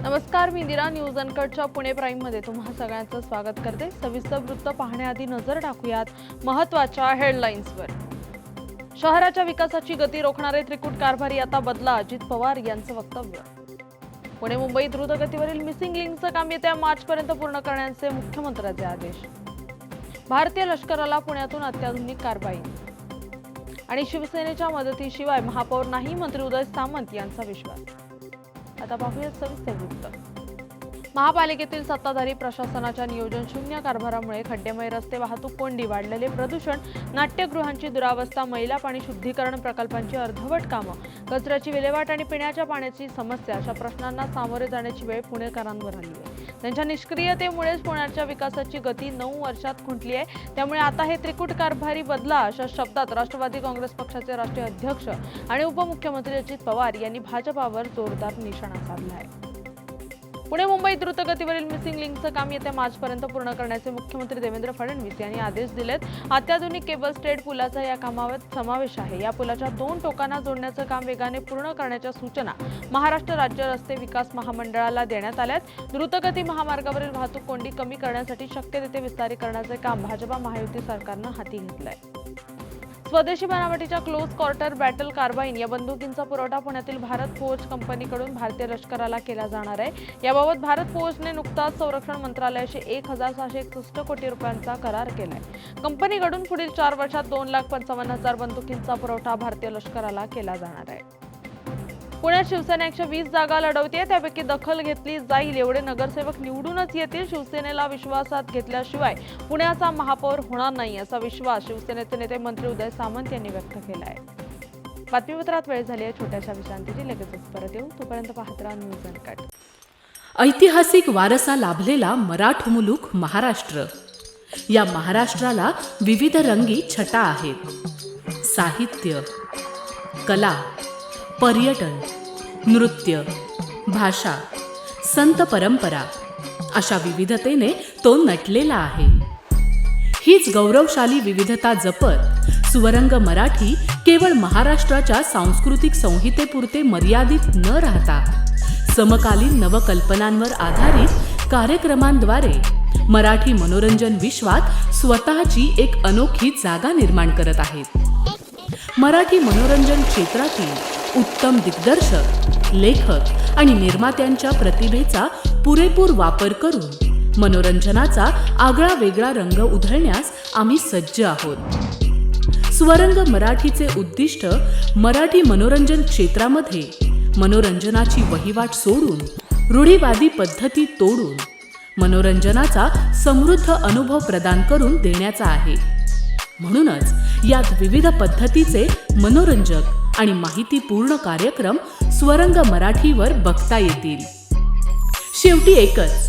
नमस्कार, मी इंदिरा. न्यूज अनकटच्या पुणे प्राईममध्ये तुम्हा सगळ्यांचं स्वागत करते. सविस्तर वृत्त पाहण्याआधी नजर टाकूयात महत्त्वाच्या हेडलाईन्सवर. शहराच्या विकासाची गती रोखणारे त्रिकूट कारभारी आता बदला, अजित पवार यांचं वक्तव्य. पुणे मुंबई द्रुतगतीवरील मिसिंग लिंकचं काम येत्या मार्चपर्यंत पूर्ण करण्याचे मुख्यमंत्र्यांचे आदेश. भारतीय लष्कराला पुण्यातून अत्याधुनिक कारवाई आणि शिवसेनेच्या मदतीशिवाय महापौर नाही, मंत्री उदय सामंत यांचा विश्वास. आता पाहूयात सविस्तर वृत्त. महापालिकेतील सत्ताधारी प्रशासनाच्या नियोजन शून्य कारभारामुळे खड्डेमय रस्ते, वाहतूक कोंडी, वाढलेले प्रदूषण, नाट्यगृहांची दुरावस्था, मैला पाणी शुद्धीकरण प्रकल्पांची अर्धवट कामं, कचऱ्याची विल्हेवाट आणि पिण्याच्या पाण्याची समस्या अशा प्रश्नांना सामोरे जाण्याची वेळ पुणेकरांवर आली आहे. त्यांच्या निष्क्रियतेमुळेच पुण्याच्या विकासाची गती 9 वर्षात खुंटली आहे. त्यामुळे आता हे त्रिकूट कारभारी बदला, अशा शब्दात राष्ट्रवादी काँग्रेस पक्षाचे राष्ट्रीय अध्यक्ष आणि उपमुख्यमंत्री अजित पवार यांनी भाजपावर जोरदार निशाणा साधला आहे. पुणे मुंबई द्रुतगतीवरील मिसिंग लिंकचं काम येत्या मार्चपर्यंत पूर्ण करण्याचे मुख्यमंत्री देवेंद्र फडणवीस यांनी आदेश दिलेत. अत्याधुनिक केबल स्टेड पुलाचा या कामात समावेश आहे. या पुलाच्या 2 टोकांना जोडण्याचं काम वेगाने पूर्ण करण्याच्या सूचना महाराष्ट्र राज्य रस्ते विकास महामंडळाला देण्यात आल्यात. द्रुतगती महामार्गावरील वाहतूक कोंडी कमी करण्यासाठी शक्य तिथे विस्तारीकरणाचे काम भाजपा महायुती सरकारनं हाती घेतलंय. स्वदेशी बनावटीच्या क्लोज क्वार्टर बॅटल कार्बाईन या बंदुकींचा पुरवठा पुण्यातील भारत फोर्ज कंपनीकडून भारतीय लष्कराला केला जाणार आहे. याबाबत भारत फोर्जने नुकताच संरक्षण मंत्रालयाशी 1,661 कोटी रुपयांचा करार केलाय. कंपनीकडून पुढील 4 वर्षात 2,55,000 बंदुकींचा पुरवठा भारतीय लष्कराला केला जाणार आहे. पुण्यात शिवसेना 120 जागा लढवते, त्यापैकी दखल घेतली जाईल एवढे नगरसेवक निवडूनच येतील. शिवसेनेला विश्वासात घेतल्याशिवाय पुण्याचा महापौर होणार नाही, असा विश्वास शिवसेनेचे नेते मंत्री उदय सामंत यांनी व्यक्त केला आहे. बातमीपत्रात वेळ झाली आहे छोट्याशा विश्रांतीची. लगेचच परत येऊ. तोपर्यंत पाहत राहा न्यूज अनकट. ऐतिहासिक वारसा लाभलेला मराठ मुलूक महाराष्ट्र. या महाराष्ट्राला विविध रंगी छटा आहेत. साहित्य, कला, पर्यटन, नृत्य, भाषा, संत परंपरा अशा विविधतेने तो नटलेला आहे. हीच गौरवशाली विविधता जपत सुवरंग मराठी केवळ महाराष्ट्राच्या सांस्कृतिक संहितेपुरते मर्यादित न राहता समकालीन नवकल्पनांवर आधारित कार्यक्रमांद्वारे मराठी मनोरंजन विश्वात स्वतःची एक अनोखी जागा निर्माण करत आहेत. मराठी मनोरंजन क्षेत्रातील उत्तम दिग्दर्शक, लेखक आणि निर्मात्यांच्या प्रतिभेचा पुरेपूर वापर करून मनोरंजनाचा आगळा वेगळा रंग उधळण्यास आम्ही सज्ज आहोत. स्वरंग मराठीचे उद्दिष्ट मराठी मनोरंजन क्षेत्रामध्ये मनोरंजनाची वहिवाट सोडून, रूढीवादी पद्धती तोडून मनोरंजनाचा समृद्ध अनुभव प्रदान करून देण्याचा आहे. म्हणूनच यात विविध पद्धतीचे मनोरंजक आणि माहितीपूर्ण कार्यक्रम स्वरंग मराठीवर बघता येतील. शेवटी एकच,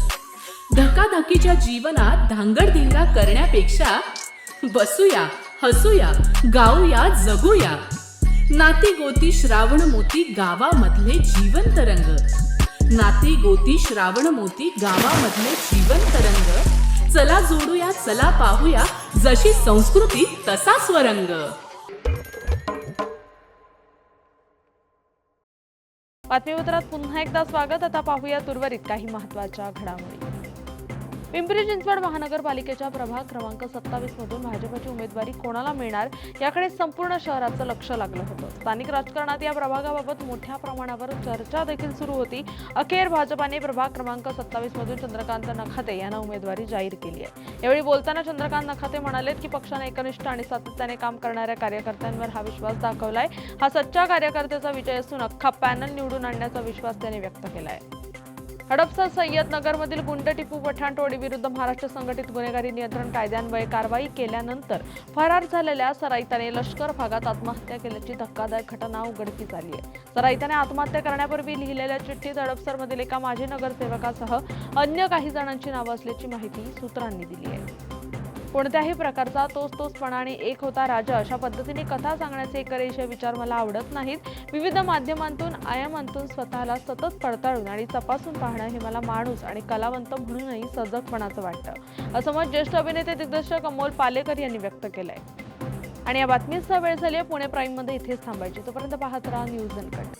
धकाधकीच्या जीवनात धांगडधिंगा करण्यापेक्षा बसूया, हसूया, गाऊया, जगूया. नाती गोती श्रावण मोती गावामधले जीवंत रंग. नाती गोती श्रावण मोती गावामधले जीवंत रंग. चला जोडूया, चला पाहूया, जशी संस्कृती तसा स्वरंग. बातमीपत्रात पुन्हा एकदा स्वागत. आता पाहूया उर्वरित काही महत्त्वाच्या घडामोडी. पिंपरी चिंचवड महानगरपालिकेच्या प्रभाग क्रमांक 27 मधून भाजपची उमेदवारी कोणाला मिळणार याकडे संपूर्ण शहराचं लक्ष लागलं होतं. स्थानिक राजकारणात या प्रभागाबाबत मोठ्या प्रमाणावर चर्चा देखील सुरू होती. अखेर भाजपाने प्रभाग क्रमांक 27 मधून चंद्रकांत नखाते यांना उमेदवारी जाहीर केली आहे. यावेळी बोलताना चंद्रकांत नखाते म्हणालेत की पक्षाने एकनिष्ठ आणि सातत्याने काम करणाऱ्या कार्यकर्त्यांवर हा विश्वास दाखवलाय. हा सच्चा कार्यकर्त्याचा विजय असून अख्खा पॅनल निवडून आणण्याचा विश्वास त्यांनी व्यक्त केलाय. हडपसर सय्यदनगरमधील गुंड टिपू पठाण टोळीविरुद्ध महाराष्ट्र संघटित गुन्हेगारी नियंत्रण कायद्यान्वये कारवाई केल्यानंतर फरार झालेल्या सराईताने लष्कर भागात आत्महत्या केल्याची धक्कादायक घटना उघडकीस आली आहे. सराईताने आत्महत्या करण्यापूर्वी लिहिलेल्या चिठ्ठीत हडपसरमधील एका माजी नगरसेवकासह अन्य काही जणांची नावं असल्याची माहिती सूत्रांनी दिली आहे. कोणत्याही प्रकारचा तोचपणा आणि एक होता राजा अशा पद्धतीने कथा सांगण्याचे एकरेषीय विचार मला आवडत नाहीत. विविध माध्यमांतून, आयामांतून स्वतःला सतत पडताळून आणि तपासून पाहणं हे मला माणूस आणि कलावंत म्हणूनही सजगपणाचं वाटतं, असं मत ज्येष्ठ अभिनेते दिग्दर्शक अमोल पालेकर यांनी व्यक्त केलंय. आणि या बातमीचा वेळ झाली आहे पुणे प्राईममध्ये. इथेच थांबायची. तोपर्यंत पाहत राहा न्यूज अनकट.